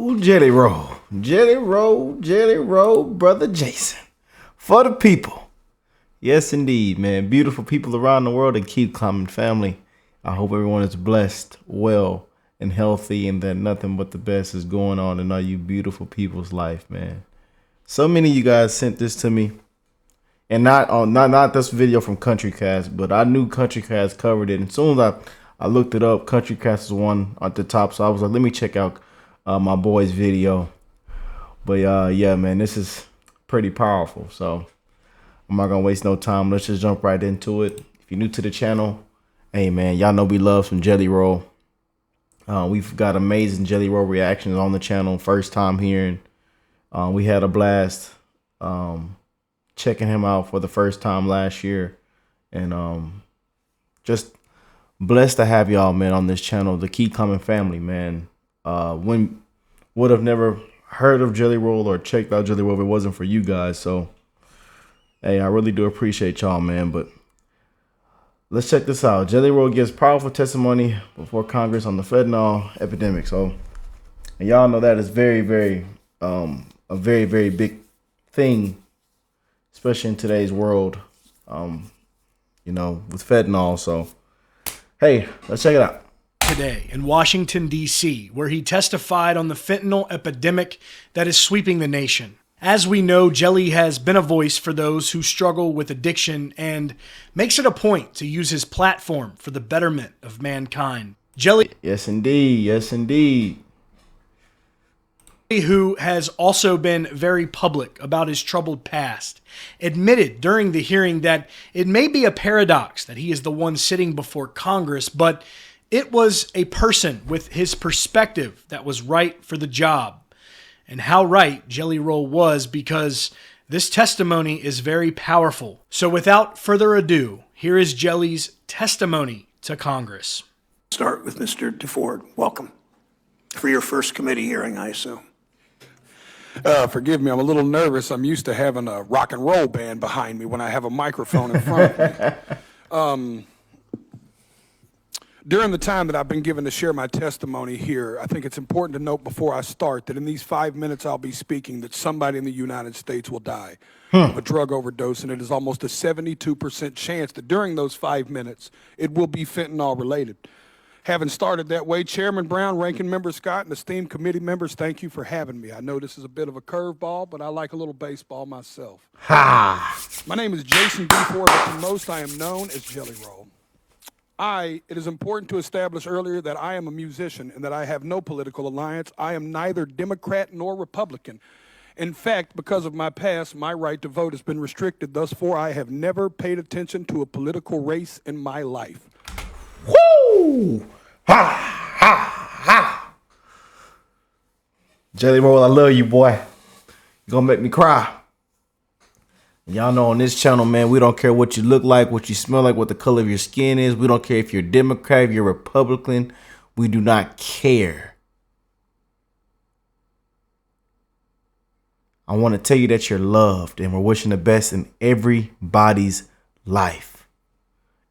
Jelly roll, jelly roll, jelly roll, brother Jason. For the people. Yes, indeed, man. Beautiful people around the world and keep climbing family. I hope everyone is blessed, well, and healthy, and that nothing but the best is going on in all you beautiful people's life, man. So many of you guys sent this to me. And not this video from CountryCast, but I knew CountryCast covered it. And as soon as I looked it up, CountryCast is one at the top. So I was like, let me check out my boy's video. But yeah, man, this is pretty powerful. So I'm not gonna waste no time. Let's just jump right into it. If you're new to the channel, hey man, y'all know we love some Jelly Roll. We've got amazing Jelly Roll reactions on the channel. First time hearing. We had a blast. Checking him out for the first time last year, and just blessed to have y'all, man, on this channel, the Keep Coming family, man. Would have never heard of Jelly Roll or checked out Jelly Roll if it wasn't for you guys. So hey, I really do appreciate y'all, man. But let's check this out. Jelly Roll gives powerful testimony before Congress on the fentanyl epidemic. So, and y'all know that is very a very big thing, especially in today's world, you know, with fentanyl. So, hey, let's check it out. Today in Washington, D.C., where he testified on the fentanyl epidemic that is sweeping the nation. As we know, Jelly has been a voice for those who struggle with addiction and makes it a point to use his platform for the betterment of mankind. Jelly, yes indeed, yes indeed. Who has also been very public about his troubled past, admitted during the hearing that it may be a paradox that he is the one sitting before Congress, but it was a person with his perspective that was right for the job. And how right Jelly Roll was, because this testimony is very powerful. So without further ado, here is Jelly's testimony to Congress. Start with Mr. DeFord. Welcome for your first committee hearing, I assume. Forgive me, I'm a little nervous. I'm used to having a rock and roll band behind me when I have a microphone in front of me. During the time that I've been given to share my testimony here, I think it's important to note before I start that in these 5 minutes I'll be speaking that somebody in the United States will die of a drug overdose, and it is almost a 72% chance that during those 5 minutes it will be fentanyl related. Having started that way, Chairman Brown, Ranking Member Scott, and esteemed committee members, thank you for having me. I know this is a bit of a curveball, but I like a little baseball myself. Ha! My name is Jason DeFord, but to most I am known as Jelly Roll. It is important to establish earlier that I am a musician and that I have no political alliance. I am neither Democrat nor Republican. In fact, because of my past, my right to vote has been restricted. Thus far, I have never paid attention to a political race in my life. Woo! Ha! Ha! Ha! Jelly Roll, I love you, boy. You're gonna make me cry. Y'all know on this channel, man, we don't care what you look like, what you smell like, what the color of your skin is. We don't care if you're Democrat, if you're Republican. We do not care. I want to tell you that you're loved, and we're wishing the best in everybody's life.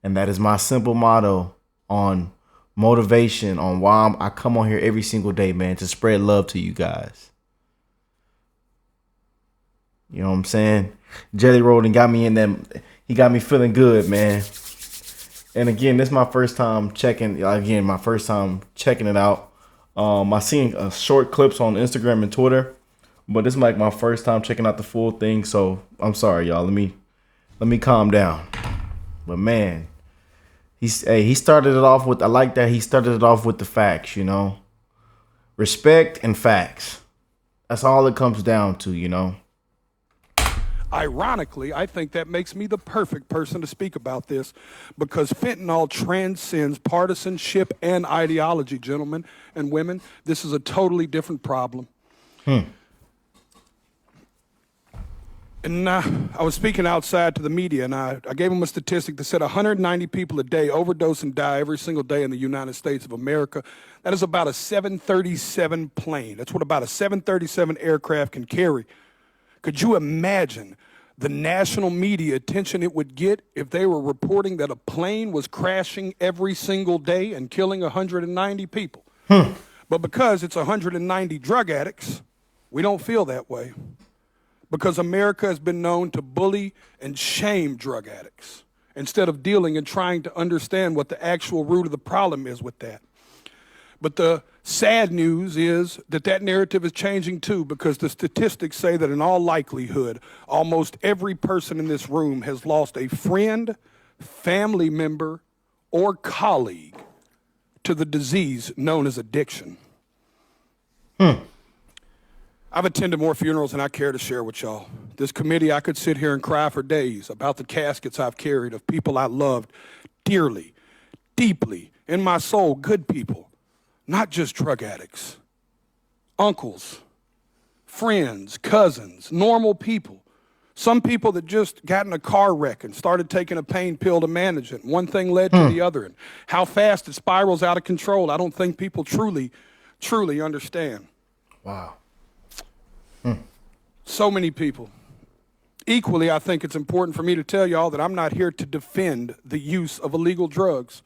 And that is my simple motto on motivation, on why I come on here every single day, man, to spread love to you guys. You know what I'm saying? Jelly Roll and got me in them. He got me feeling good, man. And again, this is my first time checking. My first time checking it out. I seen short clips on Instagram and Twitter, but this is like my first time checking out the full thing. So I'm sorry, y'all. Let me calm down. But man, he started it off with. I like that he started it off with the facts. You know, respect and facts. That's all it comes down to. You know. Ironically, I think that makes me the perfect person to speak about this because fentanyl transcends partisanship and ideology, gentlemen and women. This is a totally different problem. And I was speaking outside to the media, and I gave them a statistic that said 190 people a day overdose and die every single day in the United States of America. That is about a 737 plane. That's what about a 737 aircraft can carry. Could you imagine the national media attention it would get if they were reporting that a plane was crashing every single day and killing 190 people? But because it's 190 drug addicts, we don't feel that way. Because America has been known to bully and shame drug addicts instead of dealing and trying to understand what the actual root of the problem is with that. But the sad news is that that narrative is changing too, because the statistics say that in all likelihood, almost every person in this room has lost a friend, family member, or colleague to the disease known as addiction. I've attended more funerals than I care to share with y'all. This committee, I could sit here and cry for days about the caskets I've carried of people I loved dearly, deeply, in my soul, good people, not just drug addicts, uncles, friends, cousins, normal people. Some people that just got in a car wreck and started taking a pain pill to manage it. One thing led to the other. And how fast it spirals out of control, I don't think people truly understand. Wow. So many people. Equally, I think it's important for me to tell y'all that I'm not here to defend the use of illegal drugs.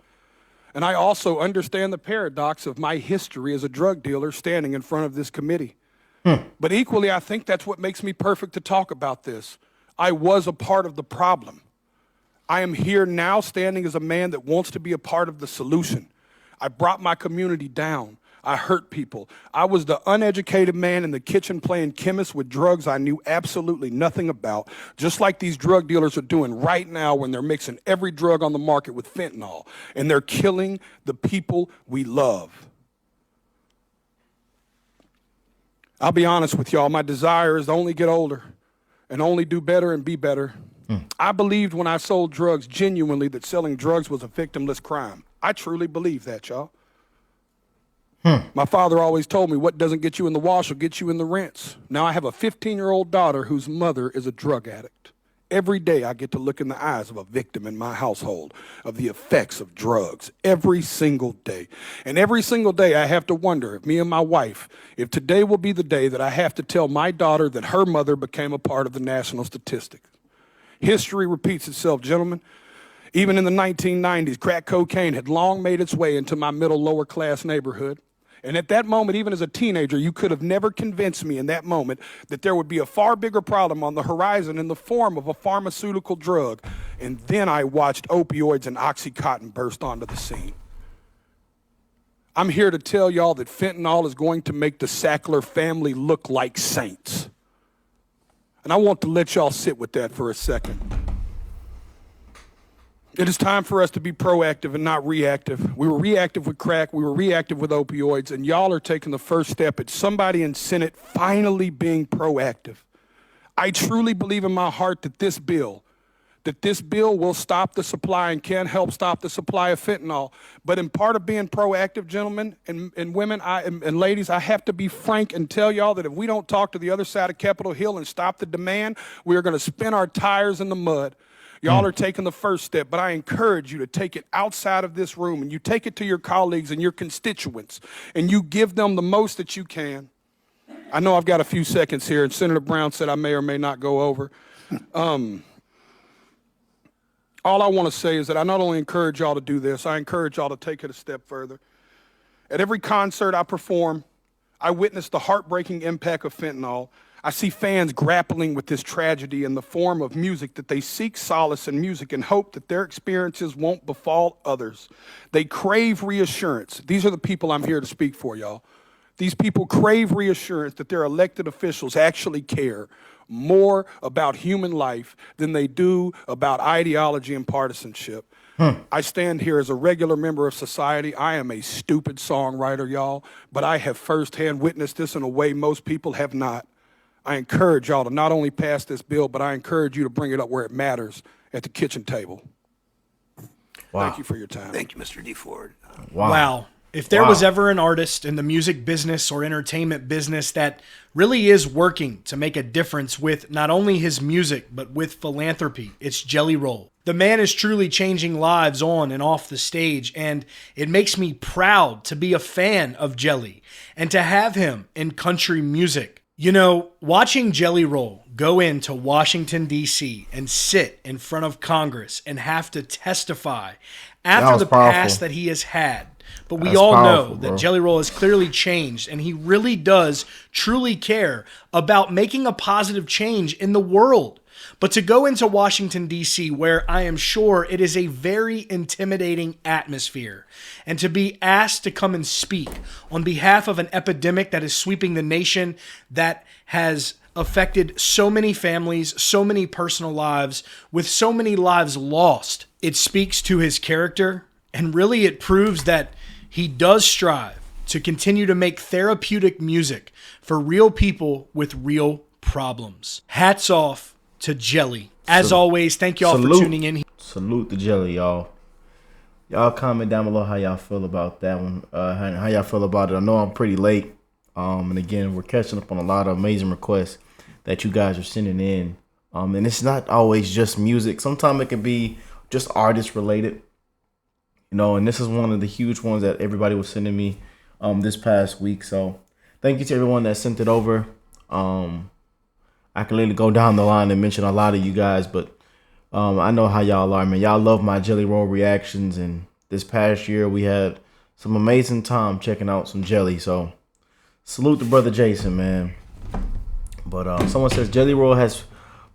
And I also understand the paradox of my history as a drug dealer standing in front of this committee. But equally, I think that's what makes me perfect to talk about this. I was a part of the problem. I am here now standing as a man that wants to be a part of the solution. I brought my community down. I hurt people. I was the uneducated man in the kitchen playing chemist with drugs I knew absolutely nothing about, just like these drug dealers are doing right now when they're mixing every drug on the market with fentanyl, and they're killing the people we love. I'll be honest with y'all, my desire is to only get older and only do better and be better. I believed when I sold drugs genuinely that selling drugs was a victimless crime. I truly believe that, y'all. My father always told me what doesn't get you in the wash will get you in the rinse. Now I have a 15-year-old daughter whose mother is a drug addict. Every day I get to look in the eyes of a victim in my household of the effects of drugs, every single day. And every single day I have to wonder if me and my wife, if today will be the day that I have to tell my daughter that her mother became a part of the national statistics. History repeats itself, gentlemen. Even in the 1990s, crack cocaine had long made its way into my middle lower class neighborhood. And at that moment, even as a teenager, you could have never convinced me in that moment that there would be a far bigger problem on the horizon in the form of a pharmaceutical drug. And then I watched opioids and Oxycontin burst onto the scene. I'm here to tell y'all that fentanyl is going to make the Sackler family look like saints. And I want to let y'all sit with that for a second. It is time for us to be proactive and not reactive. We were reactive with crack, we were reactive with opioids, and y'all are taking the first step at somebody in Senate finally being proactive. I truly believe in my heart that this bill will stop the supply and can help stop the supply of fentanyl. But in part of being proactive, gentlemen and women and ladies, I have to be frank and tell y'all that if we don't talk to the other side of Capitol Hill and stop the demand, we are going to spin our tires in the mud. Y'all are taking the first step, but I encourage you to take it outside of this room and you take it to your colleagues and your constituents and you give them the most that you can. I know I've got a few seconds here, and Senator Brown said I may or may not go over. All I want to say is that I not only encourage y'all to do this, I encourage y'all to take it a step further. At every concert I perform, I witness the heartbreaking impact of fentanyl. I see fans grappling with this tragedy in the form of music that they seek solace in music and hope that their experiences won't befall others. They crave reassurance. These are the people I'm here to speak for, y'all. These people crave reassurance that their elected officials actually care more about human life than they do about ideology and partisanship. I stand here as a regular member of society. I am a stupid songwriter, y'all, but I have firsthand witnessed this in a way most people have not. I encourage y'all to not only pass this bill, but I encourage you to bring it up where it matters, at the kitchen table. Wow. Thank you for your time. Thank you, Mr. DeFord. Wow. If there was ever an artist in the music business or entertainment business that really is working to make a difference with not only his music, but with philanthropy, it's Jelly Roll. The man is truly changing lives on and off the stage, and it makes me proud to be a fan of Jelly and to have him in country music. You know, watching Jelly Roll go into Washington, D.C. and sit in front of Congress and have to testify after the past that he has had But we That's all powerful, know that bro. Jelly Roll has clearly changed, and he really does truly care about making a positive change in the world. But to go into Washington, D.C., where I am sure it is a very intimidating atmosphere, and to be asked to come and speak on behalf of an epidemic that is sweeping the nation, that has affected so many families, so many personal lives, with so many lives lost, it speaks to his character, and really it proves that he does strive to continue to make therapeutic music for real people with real problems. Hats off to Jelly. As always, thank y'all for tuning in. Salute to Jelly, y'all. Y'all comment down below how y'all feel about that one. How y'all feel about it. I know I'm pretty late. And again, we're catching up on a lot of amazing requests that you guys are sending in. And it's not always just music. Sometimes it can be just artist related. You know, and this is one of the huge ones that everybody was sending me this past week. So thank you to everyone that sent it over. I can literally go down the line and mention a lot of you guys, but I know how y'all are, man. Y'all love my Jelly Roll reactions, and this past year we had some amazing time checking out some Jelly. So salute to Brother Jason, man. But someone says Jelly Roll has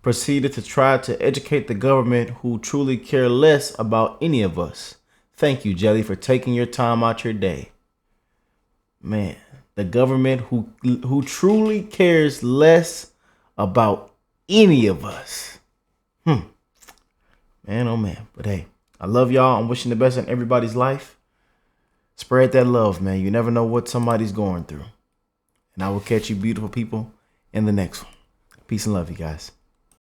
proceeded to try to educate the government who truly care less about any of us. Thank you, Jelly, for taking your time out your day. Man, the government who truly cares less about any of us. Man, oh man. But hey, I love y'all. I'm wishing the best in everybody's life. Spread that love, man. You never know what somebody's going through. And I will catch you beautiful people in the next one. Peace and love, you guys.